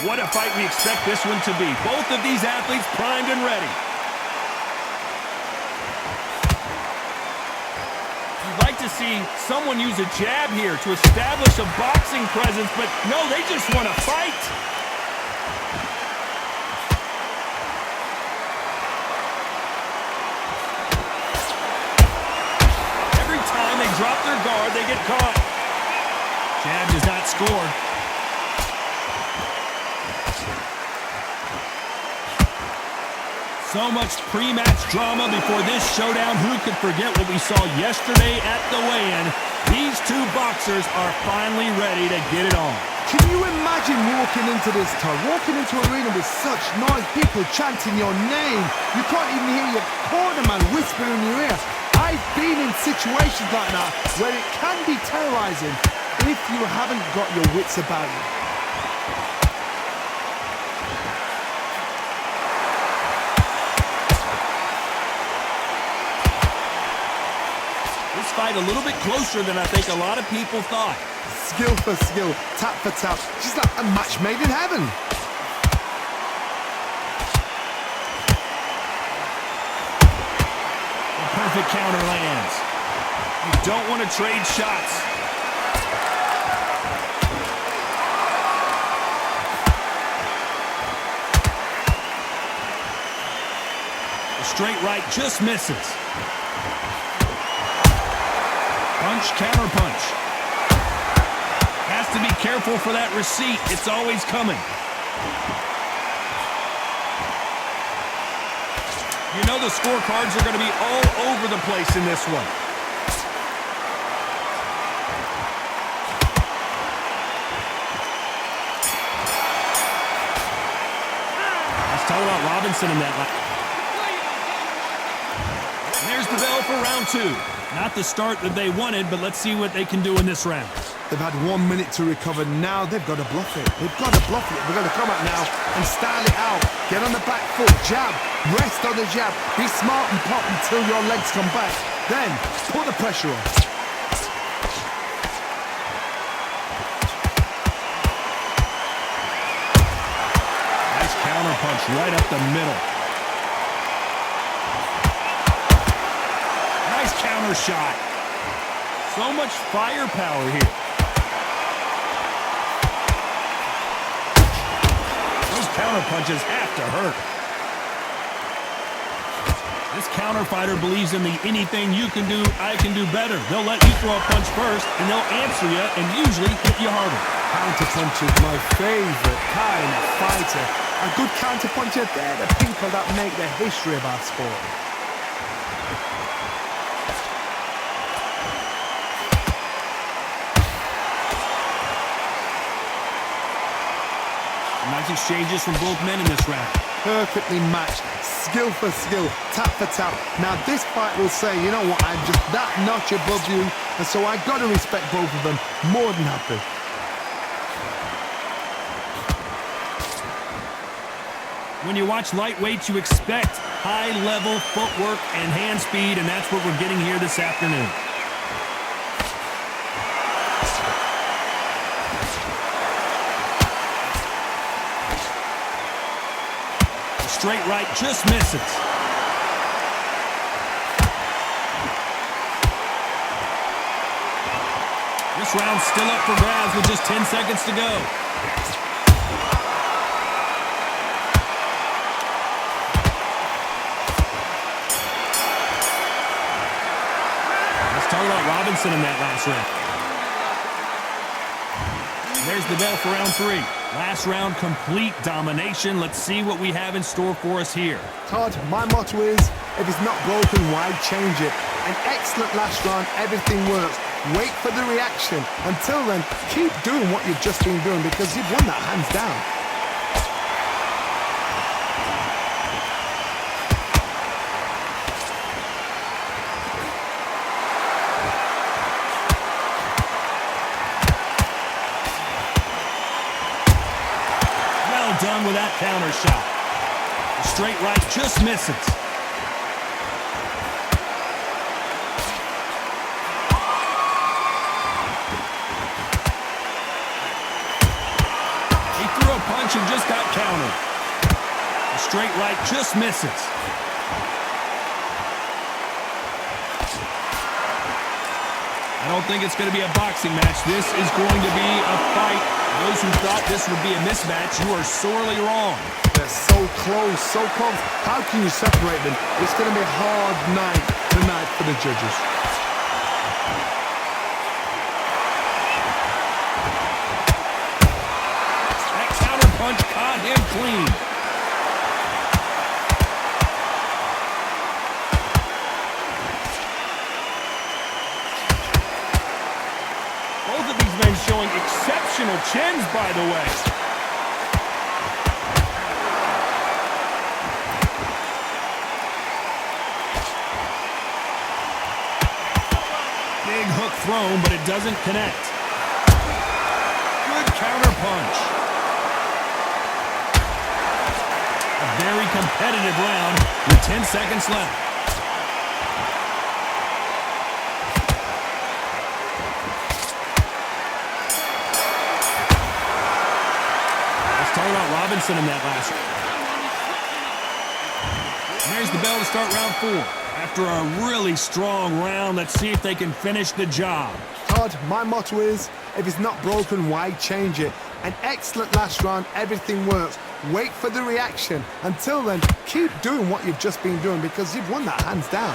What a fight we expect this one to be. Both of these athletes primed and ready. You'd like to see someone use a jab here to establish a boxing presence, but no, they just want to fight. Every time they drop their guard, they get caught. Jab does not score. So much pre-match drama before this showdown. Who could forget what we saw yesterday at the weigh-in? These two boxers are finally ready to get it on. Can you imagine walking into this time, walking into an arena with such noise, people chanting your name? You can't even hear your cornerman whisper in your ear. I've been in situations like that where it can be terrorizing if you haven't got your wits about you. Fight a little bit closer than I think a lot of people thought. Skill for skill, tap for tap, just like a match made in heaven. The perfect counter lands. You don't want to trade shots. The straight right just misses. Punch, counter punch. Has to be careful for that receipt. It's always coming. You know the scorecards are going to be all over the place in this one. Let's talk about Robinson in that line. And there's the bell for round two. Not the start that they wanted, but let's see what they can do in this round. They've had 1 minute to recover. Now they've got to bluff it. They've got to bluff it. They're going to come out now and style it out. Get on the back foot, jab, rest on the jab. Be smart and pop until your legs come back. Then put the pressure on. Nice counter punch right up the middle. Counter shot. So much firepower here. Those counter punches have to hurt. This counter fighter believes in the anything you can do, I can do better. They'll let you throw a punch first, and they'll answer you and usually hit you harder. Counter punch is my favorite kind of fighter. A good counter puncher, they're the people that make the history of our sport. Nice exchanges from both men in this round. Perfectly matched, skill for skill, tap for tap. Now this fight will say, you know what, I'm just that notch above you, and so I got to respect both of them more than happy. When you watch lightweights, you expect high-level footwork and hand speed, and that's what we're getting here this afternoon. Straight right just misses. This round's still up for grabs with just 10 seconds to go. Let's talk about Robinson in that last round. There's the bell for round three. Last round, complete domination. Let's see what we have in store for us here. Todd, my motto is, if it's not broken, why change it? An excellent last round, everything works. Wait for the reaction. Until then, keep doing what you've just been doing because you've won that hands down. Done with that counter shot. The straight right just misses. He threw a punch and counter. A straight right just misses. I don't think it's going to be a boxing match. This is going to be a fight. Those who thought this would be a mismatch, you are sorely wrong. They're so close, so close. How can you separate them? It's going to be a hard night tonight for the judges. That counter punch caught him clean. Both of these men showing exceptional chins, by the way. Big hook thrown, but it doesn't connect. Good counter punch. A very competitive round with 10 seconds left. Talk about Robinson in that last round. There's the bell to start round 4. After a really strong round, let's see if they can finish the job. Todd, my motto is, if it's not broken, why change it? An excellent last round, everything works. Wait for the reaction. Until then, keep doing what you've just been doing because you've won that hands down.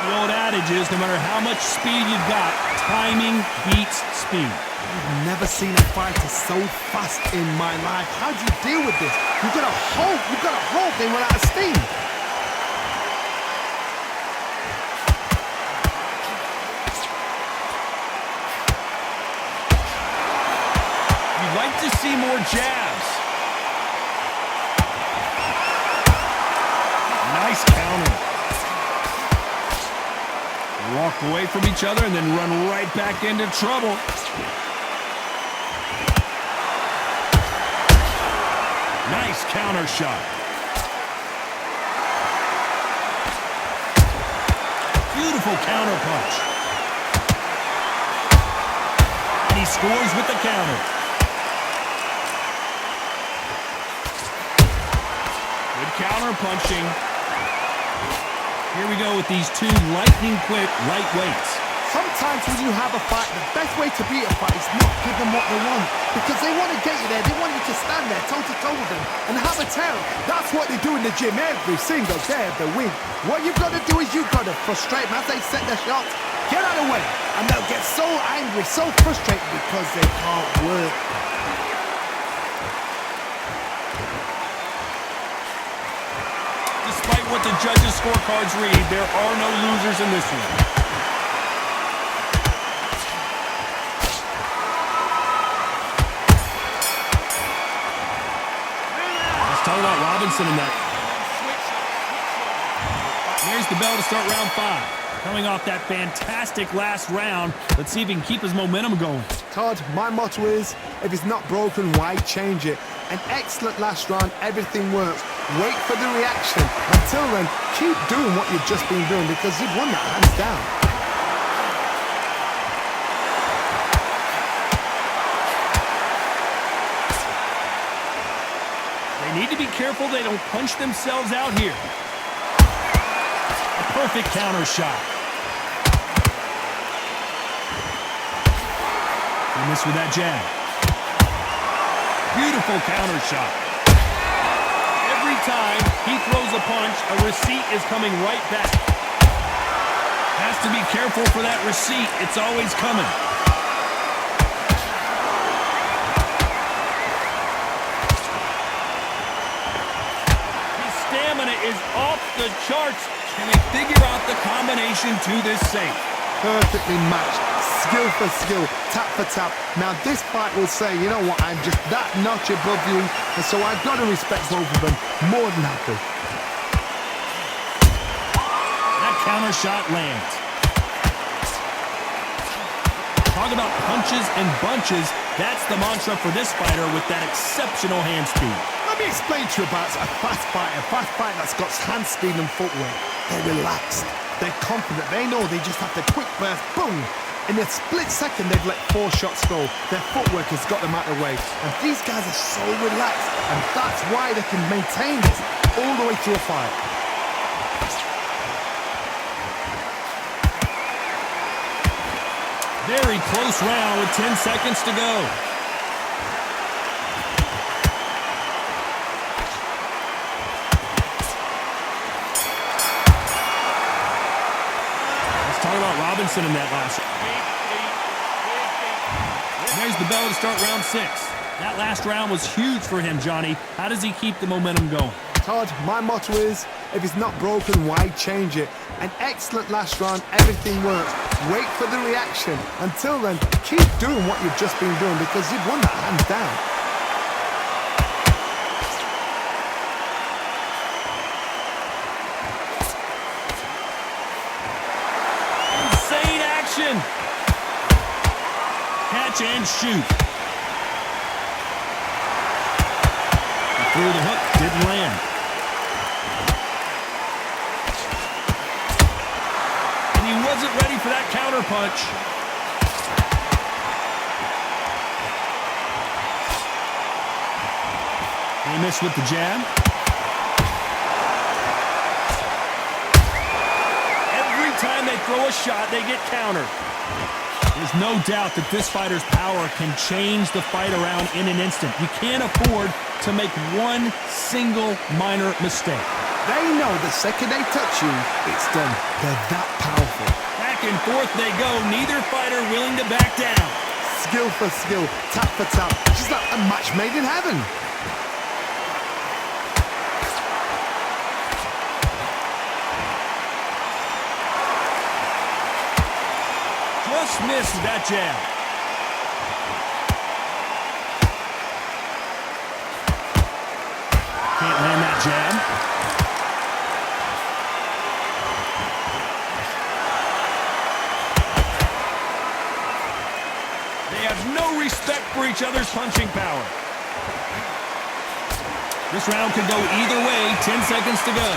The old adage is, no matter how much speed you've got, timing beats speed. I've never seen a fighter so fast in my life. How do you deal with this? You've got to hope they run out of steam. You'd like to see more jabs. Nice counter. Walk away from each other and then run right back into trouble. Nice counter shot. Beautiful counter punch. And he scores with the counter. Good counter punching. Here we go with these two lightning-quick lightweights. Sometimes when you have a fight, the best way to beat a fight is not give them what they want. Because they want to get you there. They want you to stand there toe-to-toe with them and have a tell. That's what they do in the gym every single day of the week. What you've got to do is you've got to frustrate them as they set their shots. Get out of the way. And they'll get so angry, so frustrated because they can't work. Despite what the judges' scorecards read, there are no losers in this one. Let's talk about Robinson in that. There's the bell to start round 5. Coming off that fantastic last round, let's see if he can keep his momentum going. Todd, my motto is, if it's not broken, why change it? An excellent last round, everything works. Wait for the reaction. Until then, keep doing what you've just been doing because you've won that hands down. They need to be careful they don't punch themselves out here. A perfect counter shot. He missed with that jab. Beautiful counter shot. Every time he throws a punch, a receipt is coming right back. Has to be careful for that receipt. It's always coming. His stamina is off the charts. Can they figure out the combination to this safe? Perfectly matched. Skill for skill, tap for tap. Now this fight will say, you know what, I'm just that notch above you, and so I've got to respect both of them. More than happy. That counter shot lands. Talk about punches and bunches. That's the mantra for this fighter with that exceptional hand speed. Let me explain to you about a fast fighter that's got hand speed and footwork. They're relaxed. They're confident. They know they just have to quick burst, boom. In a split second, they've let 4 shots go. Their footwork has got them out of the way. And these guys are so relaxed. And that's why they can maintain this all the way through a fight. Very close round with 10 seconds to go. Let's talk about Robinson in that last. There's the bell to start round 6. That last round was huge for him, Johnny. How does he keep the momentum going? Todd, my motto is, if it's not broken, why change it? An excellent last round, everything works. Wait for the reaction. Until then, keep doing what you've just been doing because you've won that hands down. Insane action! Catch and shoot. He threw the hook, didn't land. He wasn't ready for that counter punch. He missed with the jab. Every time they throw a shot, they get countered. There's no doubt that this fighter's power can change the fight around in an instant. You can't afford to make one single minor mistake. They know the second they touch you, it's done. They're that powerful. Back and forth they go, neither fighter willing to back down. Skill for skill, tap for tap. Just like a match made in heaven. Just missed that jab. Can't land that jab. They have no respect for each other's punching power. This round could go either way. 10 seconds to go.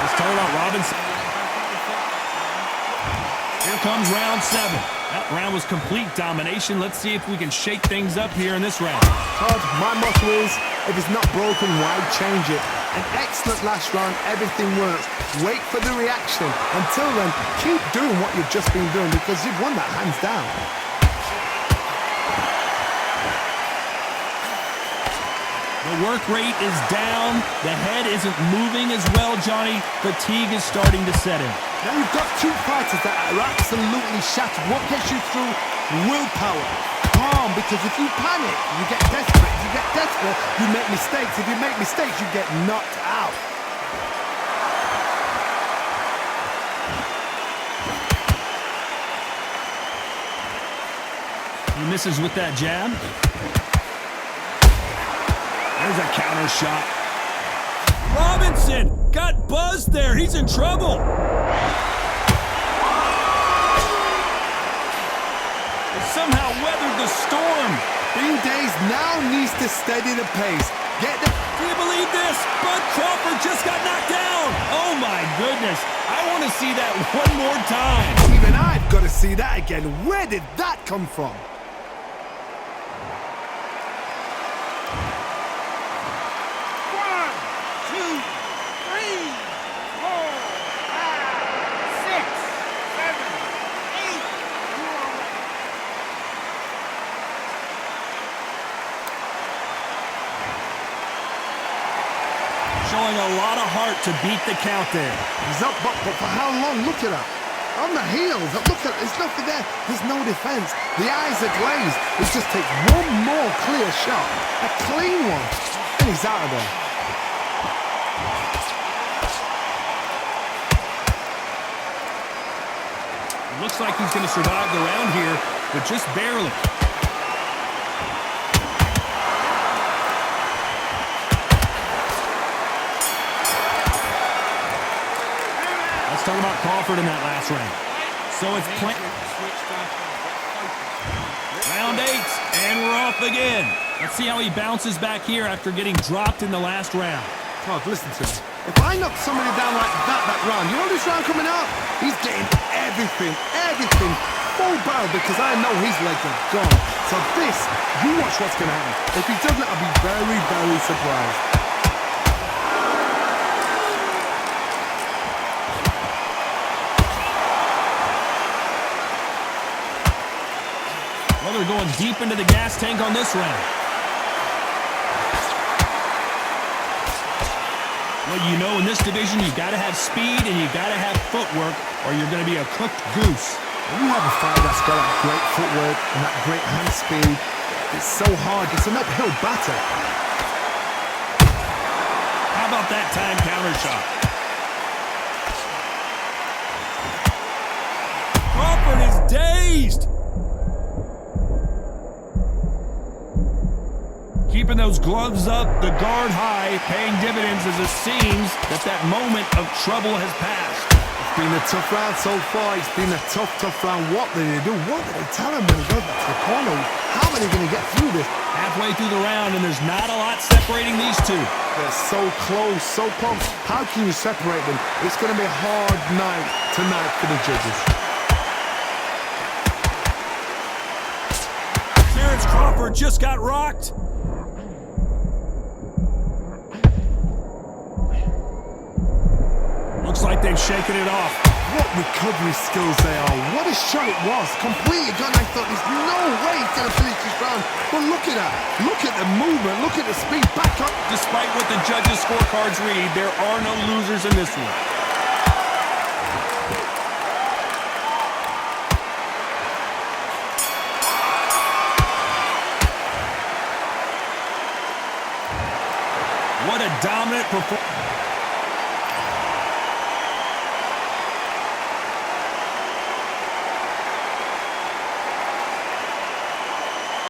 Let's talk about Robinson. Here comes round 7. That round was complete domination. Let's see if we can shake things up here in this round. Todd, my motto is, if it's not broken, why change it? An excellent last round, everything works. Wait for the reaction. Until then, keep doing what you've just been doing because you've won that hands down. The work rate is down. The head isn't moving as well, Johnny. Fatigue is starting to set in. Now you've got 2 fighters that are absolutely shattered. What gets you through? Willpower. Calm, because if you panic, you get desperate. If you get desperate, you make mistakes. If you make mistakes, you get knocked out. He misses with that jab. There's a counter shot. Robinson got buzzed there. He's in trouble. He somehow weathered the storm. Bean Days now needs to steady the pace. Get the... Do you believe this? Bud Crawford just got knocked down. Oh, my goodness. I want to see that one more time. Even I've got to see that again. Where did that come from? Showing a lot of heart to beat the count there. He's up, but for how long? Look at that. On the heels. Look at it. There's nothing there. There's no defense. The eyes are glazed. It just takes one more clear shot. A clean one. And he's out of there. Looks like he's going to survive the round here, but just barely. Talking about Crawford in that last round. So it's Round 8, and we're off again. Let's see how he bounces back here after getting dropped in the last round. Todd, listen to me. If I knock somebody down like that round, you know this round coming up? He's getting everything, full barrel, because I know his legs are gone. So this, you watch what's going to happen. If he doesn't, I'll be very, very surprised. Well, they're going deep into the gas tank on this round. Well, you know, in this division, you got to have speed and you got to have footwork, or you're going to be a cooked goose. When you have a fighter that's got that great footwork and that great hand speed, it's so hard. It's an uphill battle. How about that time counter shot? Crawford is dazed. Keeping those gloves up, the guard high, paying dividends as it seems that moment of trouble has passed. It's been a tough round so far. It's been a tough round. What did they do? What did they tell him when he goes back to the corner? How are they going to get through this? Halfway through the round, and there's not a lot separating these two. They're so close, so close. How can you separate them? It's going to be a hard night tonight for the judges. Terrence Crawford just got rocked. Looks like they've shaken it off. What recovery skills they are. What a shot it was. Completely gone. I thought there's no way he's going to finish this round. But look at that. Look at the movement. Look at the speed. Back up. Despite what the judges' scorecards read, there are no losers in this one. What a dominant performance.